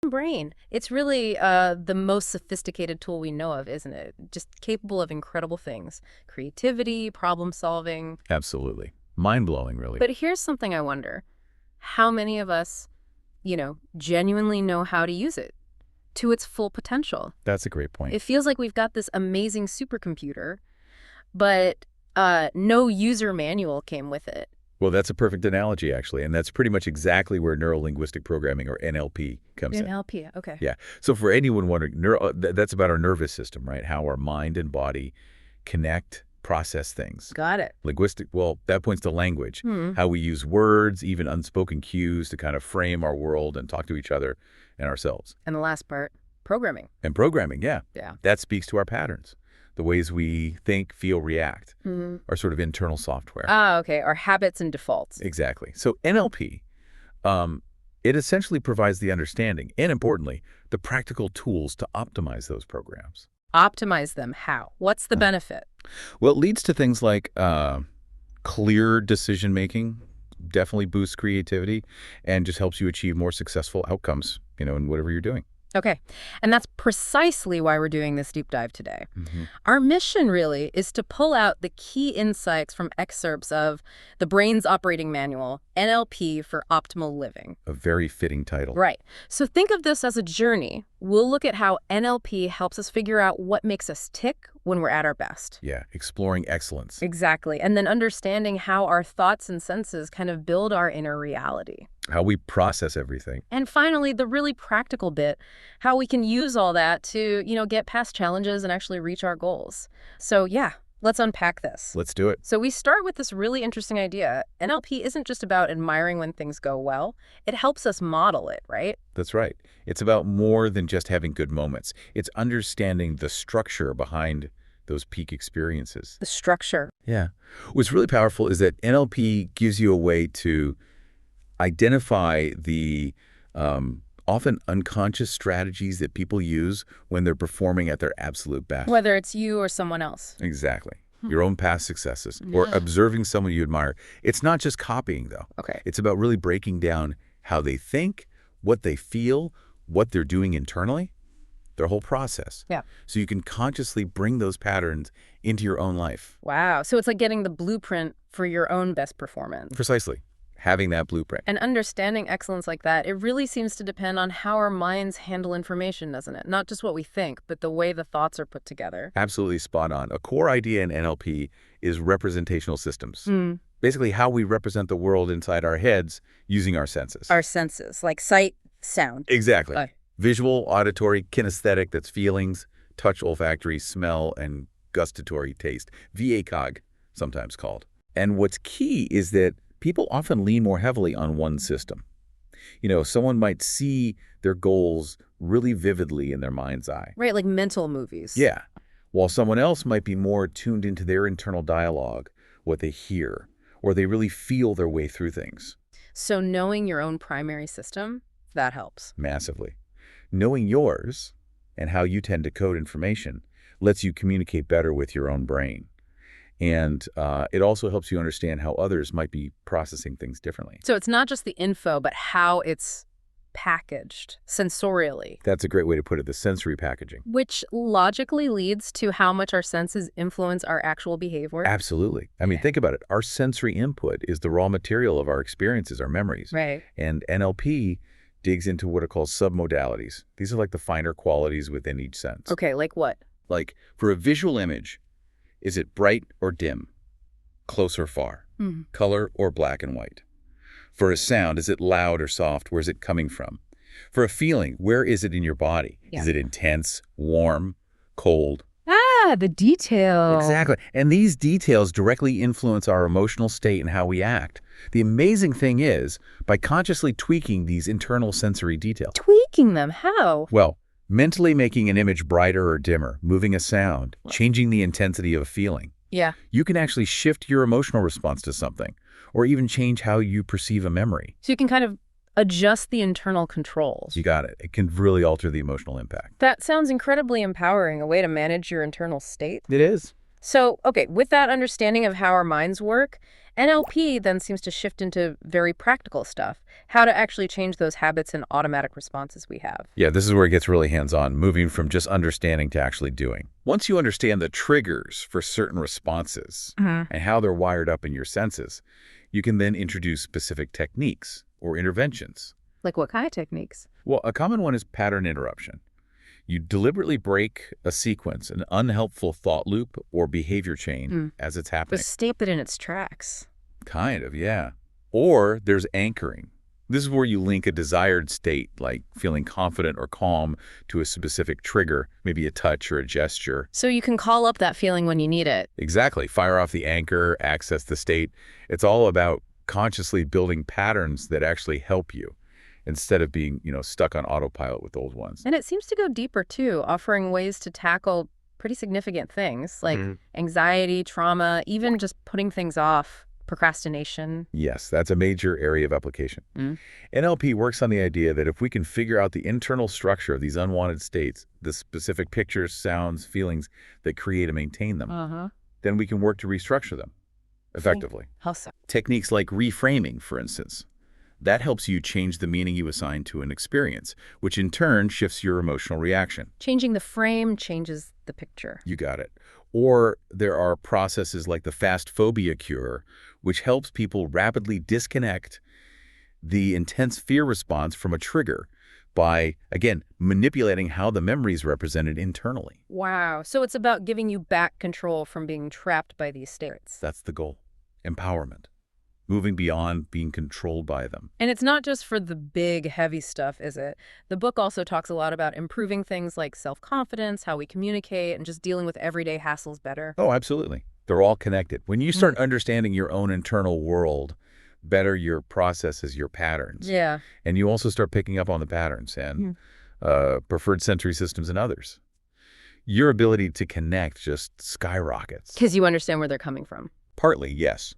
human brain. It's really the most sophisticated tool we know of, isn't it? Just capable of incredible things. Creativity, problem solving. Absolutely. Mind-blowing, really. But here's something I wonder. How many of us, genuinely know how to use it to its full potential? That's a great point. It feels like we've got this amazing supercomputer, but no user manual came with it. Well, that's a perfect analogy, actually, and that's pretty much exactly where neuro-linguistic programming, or NLP, comes in. NLP, okay. Yeah. So for anyone wondering, that's about our nervous system, right? How our mind and body connect, process things. Got it. Linguistic, well, that points to language, how we use words, even unspoken cues to kind of frame our world and talk to each other and ourselves. And the last part, programming. And programming, yeah. Yeah. That speaks to our patterns. The ways we think, feel, react, our sort of internal software. Ah, okay. Our habits and defaults. Exactly. So NLP, it essentially provides the understanding and, importantly, the practical tools to optimize those programs. Optimize them. How? What's the benefit? Well, it leads to things like clear decision-making, definitely boosts creativity, and just helps you achieve more successful outcomes, in whatever you're doing. Okay. And that's precisely why we're doing this deep dive today. Our mission really is to pull out the key insights from excerpts of The Brain's Operating Manual, NLP for Optimal Living. A very fitting title. Right. So think of this as a journey. We'll look at how NLP helps us figure out what makes us tick when we're at our best. Yeah, exploring excellence. Exactly. And then understanding how our thoughts and senses kind of build our inner reality. How we process everything. And finally, the really practical bit, how we can use all that to, get past challenges and actually reach our goals. So yeah, let's unpack this. Let's do it. So we start with this really interesting idea. NLP isn't just about admiring when things go well. It helps us model it, right? That's right. It's about more than just having good moments. It's understanding the structure behind those peak experiences. The structure. Yeah. What's really powerful is that NLP gives you a way to identify the often unconscious strategies that people use when they're performing at their absolute best. Whether it's you or someone else. Exactly. Your own past successes or observing someone you admire. It's not just copying, though. Okay. It's about really breaking down how they think, what they feel, what they're doing internally, their whole process. Yeah. So you can consciously bring those patterns into your own life. Wow. So it's like getting the blueprint for your own best performance. Precisely. Having that blueprint. And understanding excellence like that, it really seems to depend on how our minds handle information, doesn't it? Not just what we think, but the way the thoughts are put together. Absolutely spot on. A core idea in NLP is representational systems. Basically, how we represent the world inside our heads using our senses. Our senses, like sight, sound. Exactly. Visual, auditory, kinesthetic, that's feelings, touch, olfactory, smell, and gustatory, taste. VACOG, sometimes called. And what's key is that people often lean more heavily on one system. Someone might see their goals really vividly in their mind's eye. Right, like mental movies. Yeah. While someone else might be more tuned into their internal dialogue, what they hear, or they really feel their way through things. So knowing your own primary system, that helps. Massively. Knowing yours and how you tend to code information lets you communicate better with your own brain. And it also helps you understand how others might be processing things differently. So it's not just the info, but how it's packaged sensorially. That's a great way to put it, the sensory packaging. Which logically leads to how much our senses influence our actual behavior. Absolutely. I mean, think about it. Our sensory input is the raw material of our experiences, our memories. Right. And NLP digs into what are called submodalities. These are like the finer qualities within each sense. Okay, like what? Like for a visual image, is it bright or dim? Close or far? Color or black and white? For a sound, is it loud or soft? Where's it coming from? For a feeling, where is it in your body? Yeah. Is it intense, warm, cold? Ah, the detail. Exactly. And these details directly influence our emotional state and how we act. The amazing thing is, by consciously tweaking these internal sensory details. Tweaking them? How? Well, mentally making an image brighter or dimmer, moving a sound, changing the intensity of a feeling. Yeah. You can actually shift your emotional response to something, or even change how you perceive a memory. So you can kind of adjust the internal controls. You got it. It can really alter the emotional impact. That sounds incredibly empowering, a way to manage your internal state. It is. So, okay, with that understanding of how our minds work, NLP then seems to shift into very practical stuff, how to actually change those habits and automatic responses we have. Yeah, this is where it gets really hands-on, moving from just understanding to actually doing. Once you understand the triggers for certain responses Hmm. and how they're wired up in your senses, you can then introduce specific techniques or interventions. Like what kind of techniques? Well, a common one is pattern interruption. You deliberately break a sequence, an unhelpful thought loop or behavior chain Hmm. as it's Just happening. stamp it in its tracks. Kind of, yeah. Or there's anchoring. This is where you link a desired state, like feeling confident or calm, to a specific trigger, maybe a touch or a gesture. So you can call up that feeling when you need it. Exactly. Fire off the anchor, access the state. It's all about consciously building patterns that actually help you instead of being, stuck on autopilot with old ones. And it seems to go deeper too, offering ways to tackle pretty significant things like anxiety, trauma, even just putting things off, procrastination. Yes, that's a major area of application. Mm. NLP works on the idea that if we can figure out the internal structure of these unwanted states, the specific pictures, sounds, feelings that create and maintain them, Uh-huh. then we can work to restructure them effectively. How so? Techniques like reframing, for instance, that helps you change the meaning you assign to an experience, which in turn shifts your emotional reaction. Changing the frame changes the picture. You got it. Or there are processes like the fast phobia cure, which helps people rapidly disconnect the intense fear response from a trigger by, again, manipulating how the memory is represented internally. Wow. So it's about giving you back control from being trapped by these states. That's the goal. Empowerment. Moving beyond being controlled by them. And it's not just for the big, heavy stuff, is it? The book also talks a lot about improving things like self-confidence, how we communicate, and just dealing with everyday hassles better. Oh, absolutely. They're all connected. When you start understanding your own internal world, better your processes, your patterns. Yeah. And you also start picking up on the patterns and preferred sensory systems in others. Your ability to connect just skyrockets. Because you understand where they're coming from. Partly, yes.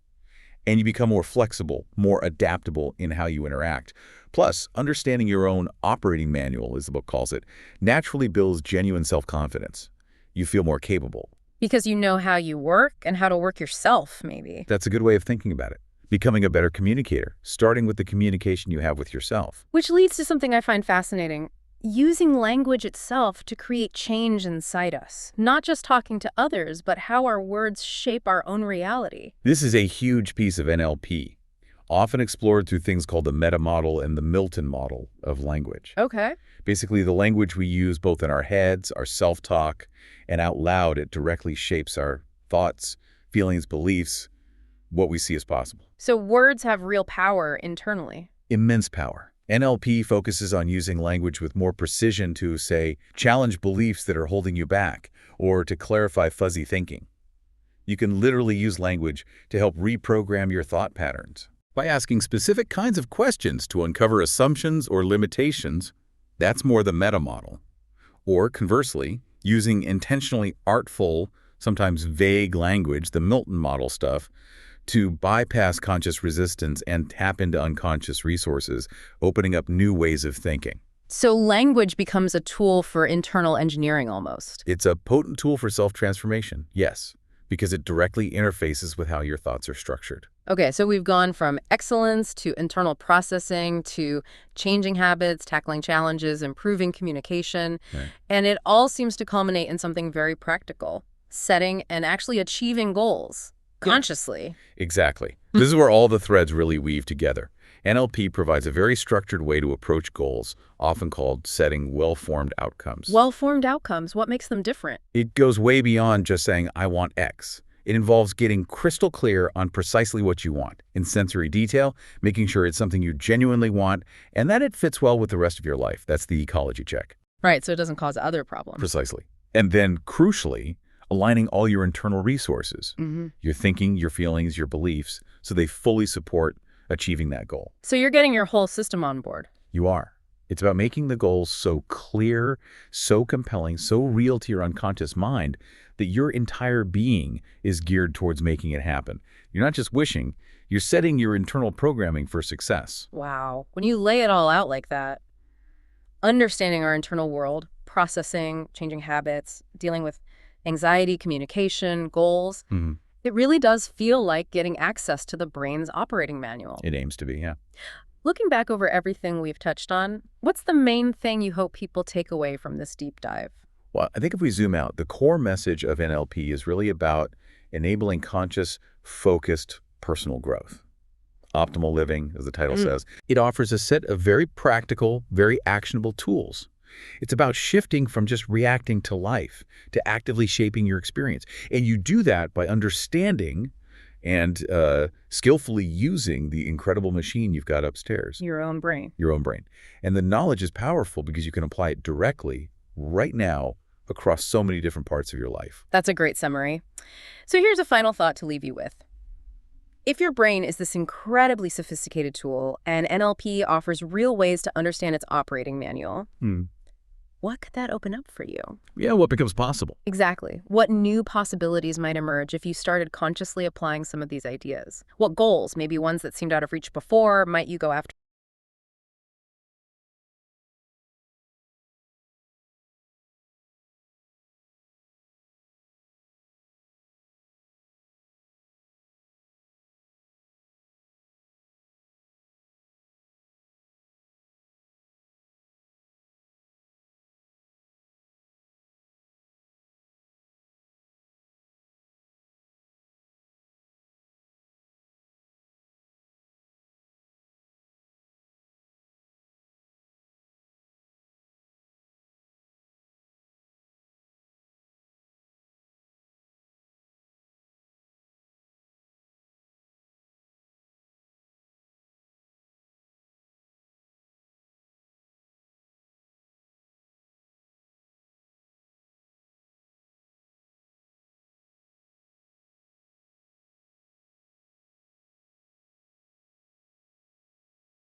And you become more flexible, more adaptable in how you interact. Plus, understanding your own operating manual, as the book calls it, naturally builds genuine self-confidence. You feel more capable. Because you know how you work and how to work yourself, maybe. That's a good way of thinking about it. Becoming a better communicator, starting with the communication you have with yourself. Which leads to something I find fascinating. Using language itself to create change inside us. Not just talking to others, but how our words shape our own reality. This is a huge piece of NLP, often explored through things called the meta model and the Milton model of language. Okay. Basically, the language we use both in our heads, our self-talk, and out loud, it directly shapes our thoughts, feelings, beliefs, what we see as possible. So words have real power internally. Immense power. NLP focuses on using language with more precision to, say, challenge beliefs that are holding you back, or to clarify fuzzy thinking. You can literally use language to help reprogram your thought patterns. By asking specific kinds of questions to uncover assumptions or limitations, that's more the meta model. Or conversely, using intentionally artful, sometimes vague language, the Milton model stuff, to bypass conscious resistance and tap into unconscious resources, opening up new ways of thinking. So language becomes a tool for internal engineering almost. It's a potent tool for self-transformation, yes, because it directly interfaces with how your thoughts are structured. Okay, so we've gone from excellence to internal processing to changing habits, tackling challenges, improving communication, Right. and it all seems to culminate in something very practical, setting and actually achieving goals consciously. Exactly. This is where all the threads really weave together. NLP provides a very structured way to approach goals, often called setting well-formed outcomes. Well-formed outcomes, what makes them different? It goes way beyond just saying, I want X. It involves getting crystal clear on precisely what you want, in sensory detail, making sure it's something you genuinely want, and that it fits well with the rest of your life. That's the ecology check. Right, so it doesn't cause other problems. Precisely. And then, crucially, aligning all your internal resources, your thinking, your feelings, your beliefs, so they fully support achieving that goal. So you're getting your whole system on board. You are. It's about making the goals so clear, so compelling, so real to your unconscious mind that your entire being is geared towards making it happen. You're not just wishing, you're setting your internal programming for success. Wow. When you lay it all out like that, understanding our internal world, processing, changing habits, dealing with anxiety, communication, goals. Hmm. It really does feel like getting access to the brain's operating manual. It aims to be, yeah. Looking back over everything we've touched on, what's the main thing you hope people take away from this deep dive? Well, I think if we zoom out, the core message of NLP is really about enabling conscious, focused personal growth. Optimal living, as the title says. It offers a set of very practical, very actionable tools. It's about shifting from just reacting to life to actively shaping your experience. And you do that by understanding and skillfully using the incredible machine you've got upstairs. Your own brain. Your own brain. And the knowledge is powerful because you can apply it directly, right now, across so many different parts of your life. That's a great summary. So here's a final thought to leave you with. If your brain is this incredibly sophisticated tool and NLP offers real ways to understand its operating manual, what could that open up for you? Yeah, what becomes possible? Exactly. What new possibilities might emerge if you started consciously applying some of these ideas? What goals, maybe ones that seemed out of reach before, might you go after